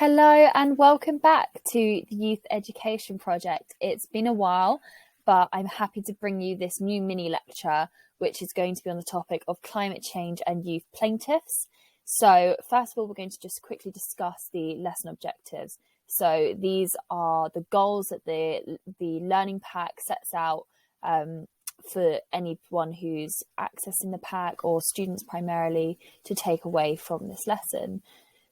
Hello and welcome back to the Youth Education Project. It's been a while, but I'm happy to bring you this new mini lecture, which is going to be on the topic of climate change and youth plaintiffs. So first of all, we're going to just quickly discuss the lesson objectives. So these are the goals that the learning pack sets out for anyone who's accessing the pack or students primarily to take away from this lesson.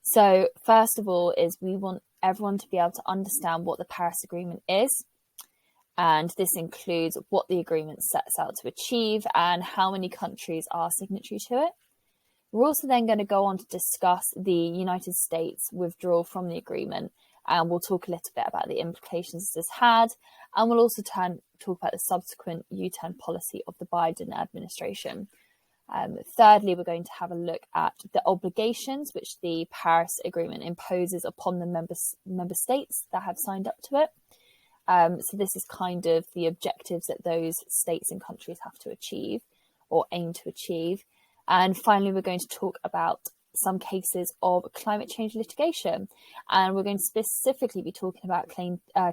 So first of all is we want everyone to be able to understand what the Paris Agreement is. And this includes what the agreement sets out to achieve and how many countries are signatory to it. We're also then going to go on to discuss the United States withdrawal from the agreement. And we'll talk a little bit about the implications this had. And we'll also talk about the subsequent U-turn policy of the Biden administration. Thirdly, we're going to have a look at the obligations which the Paris Agreement imposes upon the member states that have signed up to it. So this is kind of the objectives that those states and countries have to achieve or aim to achieve. And finally, we're going to talk about some cases of climate change litigation. And we're going to specifically be talking about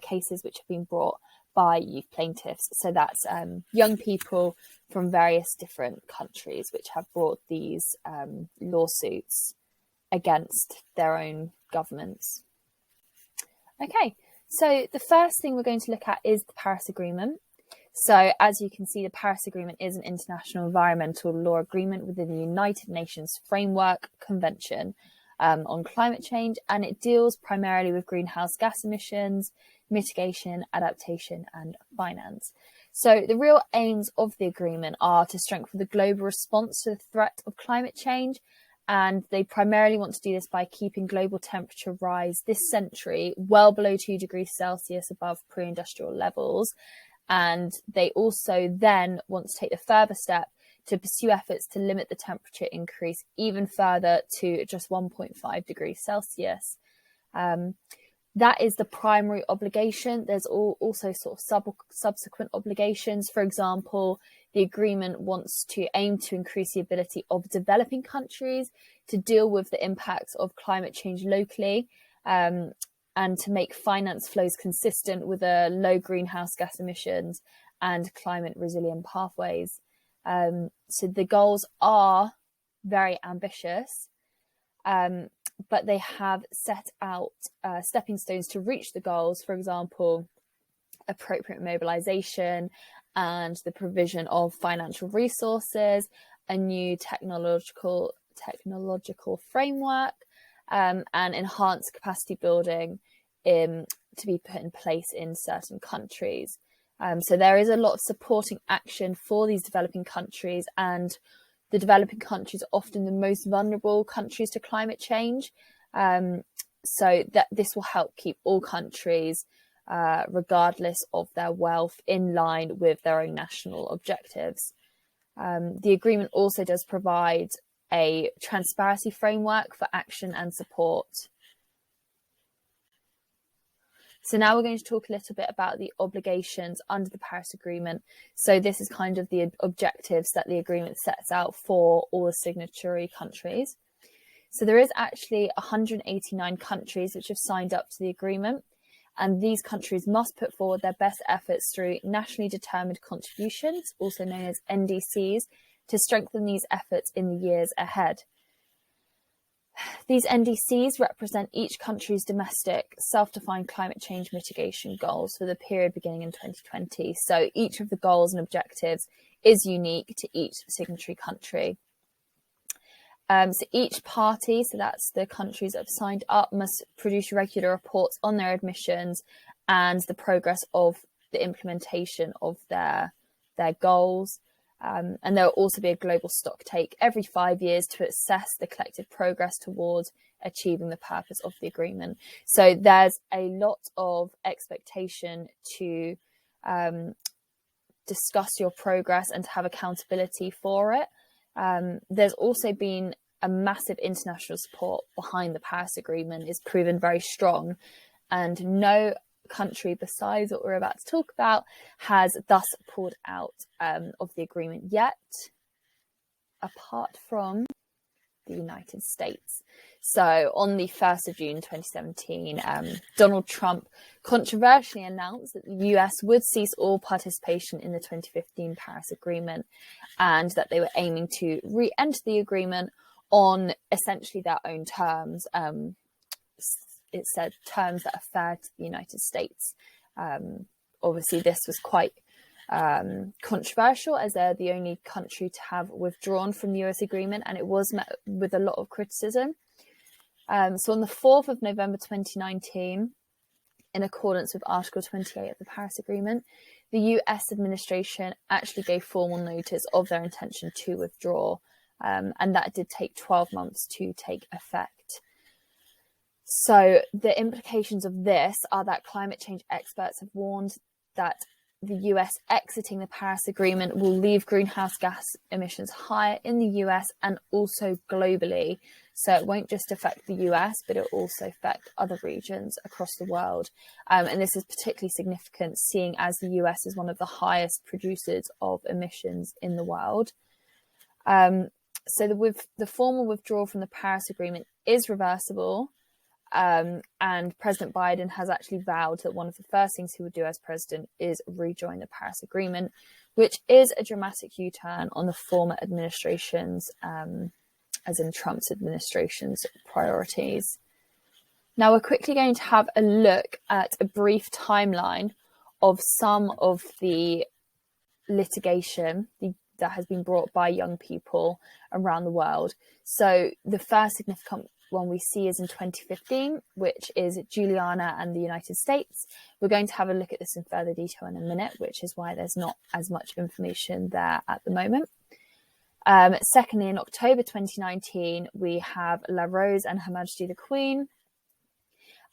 cases which have been brought by youth plaintiffs. So that's young people from various different countries which have brought these lawsuits against their own governments. Okay, so the first thing we're going to look at is the Paris Agreement. So as you can see, the Paris Agreement is an international environmental law agreement within the United Nations Framework Convention on climate change, and it deals primarily with greenhouse gas emissions, mitigation, adaptation, and finance. So the real aims of the agreement are to strengthen the global response to the threat of climate change, and they primarily want to do this by keeping global temperature rise this century well below 2 degrees Celsius above pre-industrial levels. And they also then want to take the further step to pursue efforts to limit the temperature increase even further to just 1.5 degrees Celsius. That is the primary obligation. There's also sort of subsequent obligations. For example, the agreement wants to aim to increase the ability of developing countries to deal with the impacts of climate change locally, and to make finance flows consistent with low greenhouse gas emissions and climate resilient pathways. So the goals are very ambitious, but they have set out stepping stones to reach the goals. For example, appropriate mobilization and the provision of financial resources, a new technological framework, and enhanced capacity building to be put in place in certain countries. So there is a lot of supporting action for these developing countries, and the developing countries are often the most vulnerable countries to climate change. So that this will help keep all countries, regardless of their wealth, in line with their own national objectives. The agreement also does provide a transparency framework for action and support. So now we're going to talk a little bit about the obligations under the Paris Agreement. So this is kind of the objectives that the agreement sets out for all the signatory countries. So there is actually 189 countries which have signed up to the agreement, and these countries must put forward their best efforts through nationally determined contributions, also known as NDCs, to strengthen these efforts in the years ahead. These NDCs represent each country's domestic self-defined climate change mitigation goals for the period beginning in 2020. So each of the goals and objectives is unique to each signatory country. So each party, so that's the countries that have signed up, must produce regular reports on their admissions and the progress of the implementation of their goals. And there will also be a global stock take every 5 years to assess the collective progress towards achieving the purpose of the agreement. So there's a lot of expectation to discuss your progress and to have accountability for it. There's also been a massive international support behind the Paris Agreement. It's proven very strong, and no country besides what we're about to talk about has thus pulled out of the agreement yet, apart from the United States. So on the 1st of June 2017, Donald Trump controversially announced that the US would cease all participation in the 2015 Paris Agreement, and that they were aiming to re-enter the agreement on essentially their own terms. It said terms that are fair to the United States. Obviously, this was quite controversial, as they're the only country to have withdrawn from the US agreement, and it was met with a lot of criticism. So on the 4th of November 2019, in accordance with Article 28 of the Paris Agreement, the US administration actually gave formal notice of their intention to withdraw, and that did take 12 months to take effect. So the implications of this are that climate change experts have warned that the US exiting the Paris Agreement will leave greenhouse gas emissions higher in the US and also globally. So it won't just affect the US, but it will also affect other regions across the world. And this is particularly significant, seeing as the US is one of the highest producers of emissions in the world. So the formal withdrawal from the Paris Agreement is reversible. And President Biden has actually vowed that one of the first things he would do as president is rejoin the Paris Agreement, which is a dramatic U-turn on the former administration's, as in Trump's administration's priorities. Now we're quickly going to have a look at a brief timeline of some of the litigation that has been brought by young people around the world. So the first significant one we see is in 2015, which is JUliana and the United States. We're going to have a look at this in further detail in a minute, which is why there's not as much information there at the moment. Secondly, in October 2019, we have La Rose and Her Majesty the Queen.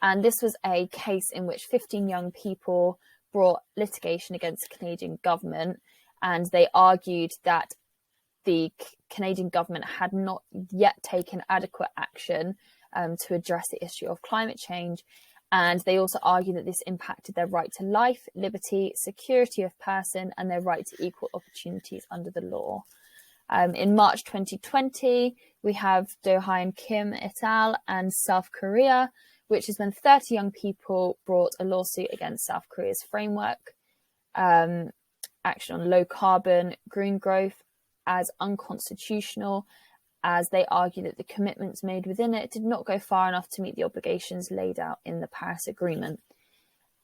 And this was a case in which 15 young people brought litigation against the Canadian government, and they argued that the Canadian government had not yet taken adequate action to address the issue of climate change. And they also argued that this impacted their right to life, liberty, security of person, and their right to equal opportunities under the law. In March 2020, we have Do-hyun Kim et al. And South Korea, which is when 30 young people brought a lawsuit against South Korea's framework action on low carbon green growth as unconstitutional, as they argue that the commitments made within it did not go far enough to meet the obligations laid out in the Paris Agreement.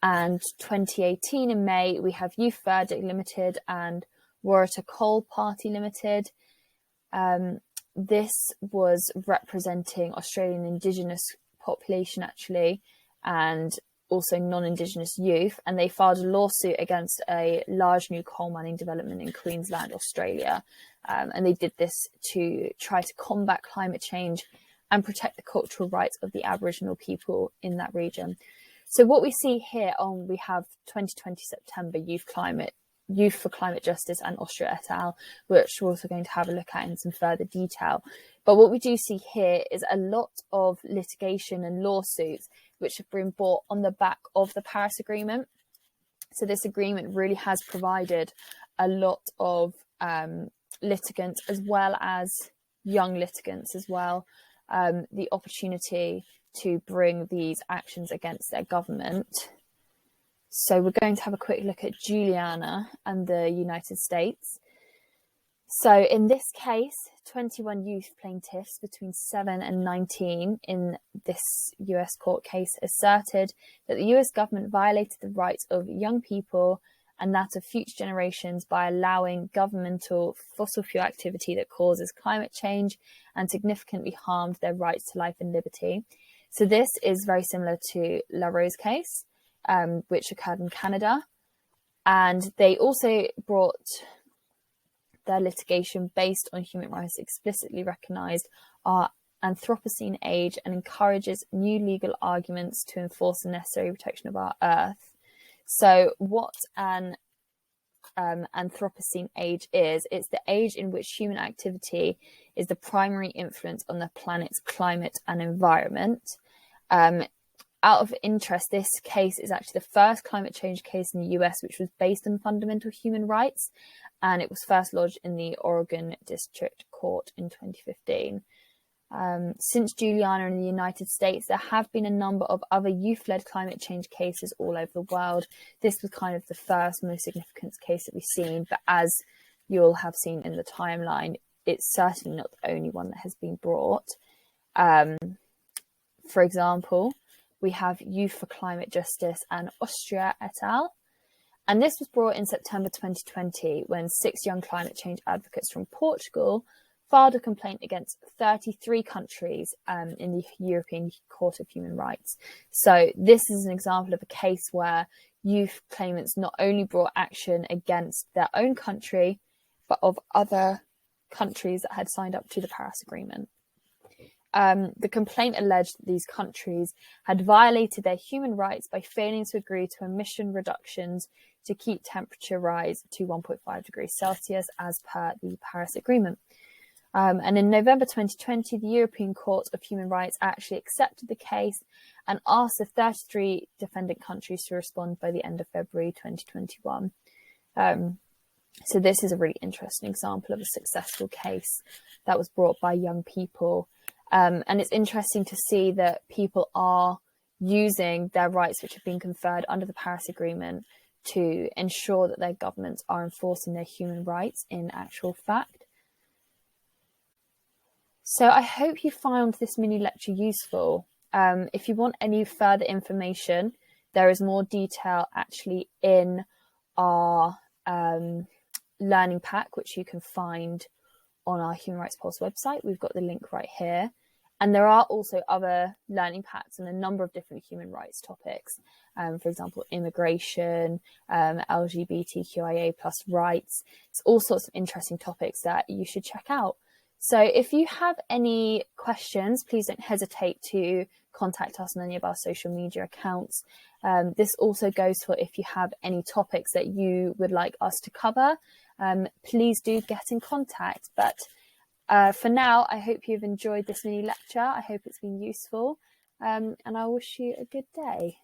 And 2018 in May, we have Youth Verdict Limited and Waratah Coal Party Limited. This was representing Australian Indigenous population actually, and also non-Indigenous youth, and they filed a lawsuit against a large new coal mining development in Queensland, Australia. And they did this to try to combat climate change and protect the cultural rights of the Aboriginal people in that region. So what we see here we have 2020 September Youth for Climate Justice and Austria et al., which we're also going to have a look at in some further detail. But what we do see here is a lot of litigation and lawsuits which have been brought on the back of the Paris Agreement. So this agreement really has provided a lot of litigants, as well as young litigants as well, the opportunity to bring these actions against their government. So we're going to have a quick look at JUliana and the United States. So in this case, 21 youth plaintiffs between 7 and 19 in this US court case asserted that the US government violated the rights of young people and that of future generations by allowing governmental fossil fuel activity that causes climate change and significantly harmed their rights to life and liberty. So this is very similar to La Rose case, which occurred in Canada. And they also brought their litigation based on human rights explicitly recognised our Anthropocene age and encourages new legal arguments to enforce the necessary protection of our Earth. So what an Anthropocene age is, it's the age in which human activity is the primary influence on the planet's climate and environment. Out of interest, this case is actually the first climate change case in the US which was based on fundamental human rights, and it was first lodged in the Oregon District Court in 2015. Since JUliana in the United States, there have been a number of other youth-led climate change cases all over the world. This was kind of the first most significant case that we've seen, but as you'll have seen in the timeline, it's certainly not the only one that has been brought. For example, we have Youth for Climate Justice and Austria et al. And this was brought in September 2020 when 6 young climate change advocates from Portugal filed a complaint against 33 countries in the European Court of Human Rights. So this is an example of a case where youth claimants not only brought action against their own country, but of other countries that had signed up to the Paris Agreement. The complaint alleged that these countries had violated their human rights by failing to agree to emission reductions to keep temperature rise to 1.5 degrees Celsius as per the Paris Agreement. And in November 2020, the European Court of Human Rights actually accepted the case and asked the 33 defendant countries to respond by the end of February 2021. So this is a really interesting example of a successful case that was brought by young people. And it's interesting to see that people are using their rights, which have been conferred under the Paris Agreement, to ensure that their governments are enforcing their human rights in actual fact. So I hope you found this mini lecture useful. If you want any further information, there is more detail actually in our learning pack, which you can find on our Human Rights Pulse website. We've got the link right here. And there are also other learning packs on a number of different human rights topics. For example, immigration, LGBTQIA+ rights. It's all sorts of interesting topics that you should check out. So if you have any questions, please don't hesitate to contact us on any of our social media accounts. This also goes for if you have any topics that you would like us to cover, please do get in contact. But for now, I hope you've enjoyed this mini lecture. I hope it's been useful, and I wish you a good day.